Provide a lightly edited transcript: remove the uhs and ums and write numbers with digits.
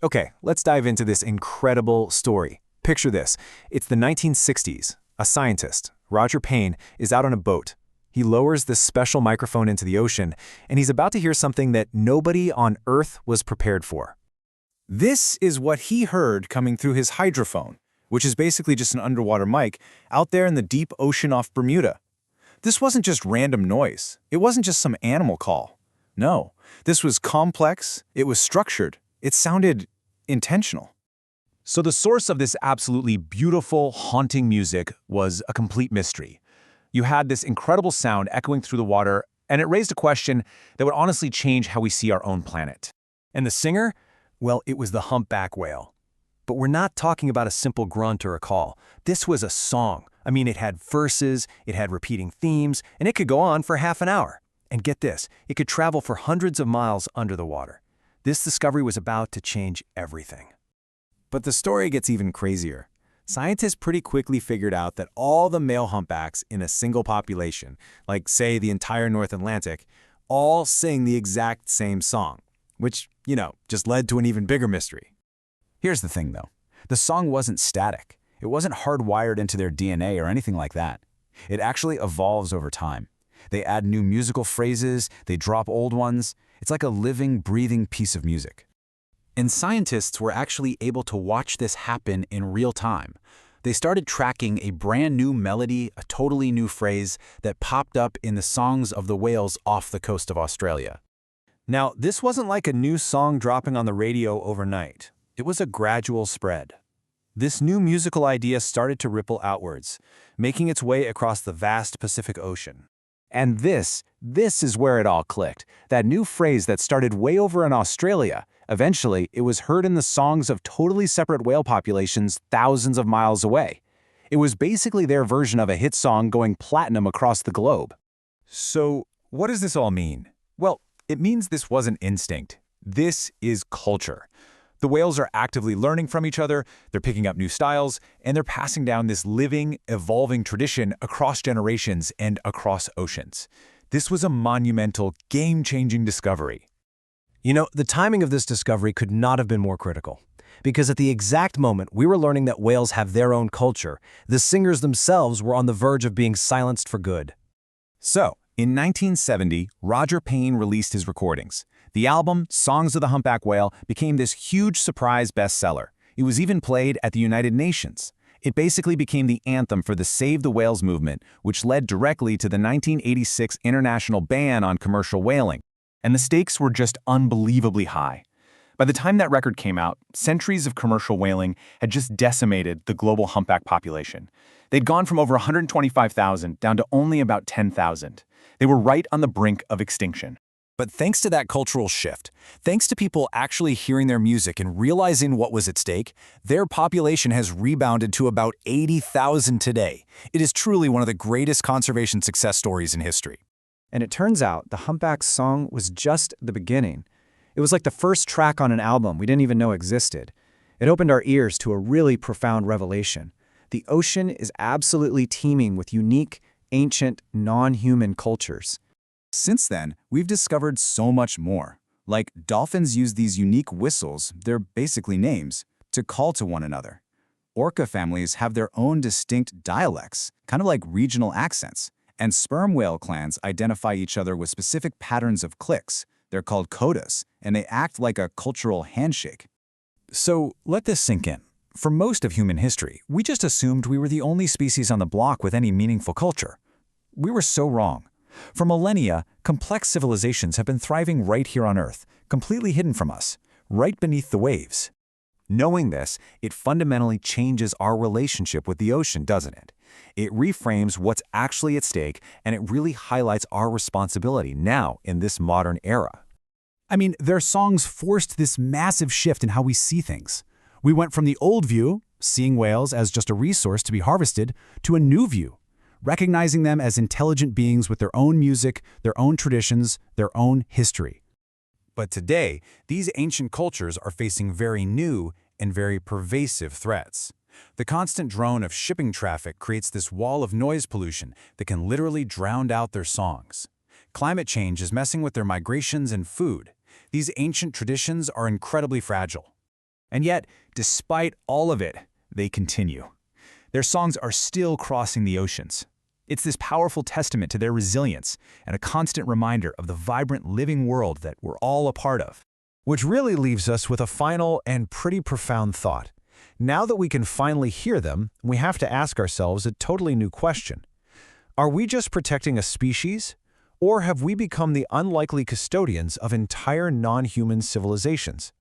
Okay, let's dive into this incredible story. Picture this. It's the 1960s. A scientist, Roger Payne, is out on a boat. He lowers this special microphone into the ocean, and he's about to hear something that nobody on Earth was prepared for. This is what he heard coming through his hydrophone, which is basically just an underwater mic, out there in the deep ocean off Bermuda. This wasn't just random noise. It wasn't just some animal call. No, this was complex, it was structured, it sounded intentional. So the source of this absolutely beautiful, haunting music was a complete mystery. You had this incredible sound echoing through the water, and it raised a question that would honestly change how we see our own planet. And the singer? Well, it was the humpback whale. But we're not talking about a simple grunt or a call. This was a song. I mean, it had verses, it had repeating themes, and it could go on for half an hour. And get this, it could travel for hundreds of miles under the water. This discovery was about to change everything. But the story gets even crazier. Scientists pretty quickly figured out that all the male humpbacks in a single population, like say the entire North Atlantic, all sing the exact same song, which, just led to an even bigger mystery. Here's the thing, though. The song wasn't static. It wasn't hardwired into their DNA or anything like that. It actually evolves over time. They add new musical phrases, they drop old ones. It's like a living, breathing piece of music. And scientists were actually able to watch this happen in real time. They started tracking a brand new melody, a totally new phrase that popped up in the songs of the whales off the coast of Australia. Now, this wasn't like a new song dropping on the radio overnight. It was a gradual spread. This new musical idea started to ripple outwards, making its way across the vast Pacific Ocean. And this is where it all clicked. That new phrase that started way over in Australia, eventually it was heard in the songs of totally separate whale populations thousands of miles away. It was basically their version of a hit song going platinum across the globe. So, what does this all mean? Well, it means this wasn't instinct. This is culture. The whales are actively learning from each other, they're picking up new styles, and they're passing down this living, evolving tradition across generations and across oceans. This was a monumental, game-changing discovery. The timing of this discovery could not have been more critical. Because at the exact moment we were learning that whales have their own culture, the singers themselves were on the verge of being silenced for good. So, in 1970, Roger Payne released his recordings. The album, Songs of the Humpback Whale, became this huge surprise bestseller. It was even played at the United Nations. It basically became the anthem for the Save the Whales movement, which led directly to the 1986 international ban on commercial whaling. And the stakes were just unbelievably high. By the time that record came out, centuries of commercial whaling had just decimated the global humpback population. They'd gone from over 125,000 down to only about 10,000. They were right on the brink of extinction. But thanks to that cultural shift, thanks to people actually hearing their music and realizing what was at stake, their population has rebounded to about 80,000 today. It is truly one of the greatest conservation success stories in history. And it turns out the humpback song was just the beginning. It was like the first track on an album we didn't even know existed. It opened our ears to a really profound revelation. The ocean is absolutely teeming with unique, ancient, non-human cultures. Since then, we've discovered so much more. Like, dolphins use these unique whistles, they're basically names, to call to one another. Orca families have their own distinct dialects, kind of like regional accents. And sperm whale clans identify each other with specific patterns of clicks. They're called codas, and they act like a cultural handshake. So, let this sink in. For most of human history, we just assumed we were the only species on the block with any meaningful culture. We were so wrong. For millennia, complex civilizations have been thriving right here on Earth, completely hidden from us, right beneath the waves. Knowing this, it fundamentally changes our relationship with the ocean, doesn't it? It reframes what's actually at stake, and it really highlights our responsibility now in this modern era. I mean, their songs forced this massive shift in how we see things. We went from the old view, seeing whales as just a resource to be harvested, to a new view, recognizing them as intelligent beings with their own music, their own traditions, their own history. But today, these ancient cultures are facing very new and very pervasive threats. The constant drone of shipping traffic creates this wall of noise pollution that can literally drown out their songs. Climate change is messing with their migrations and food. These ancient traditions are incredibly fragile. And yet, despite all of it, they continue. Their songs are still crossing the oceans. It's this powerful testament to their resilience and a constant reminder of the vibrant living world that we're all a part of. Which really leaves us with a final and pretty profound thought. Now that we can finally hear them, we have to ask ourselves a totally new question. Are we just protecting a species? Or have we become the unlikely custodians of entire non-human civilizations?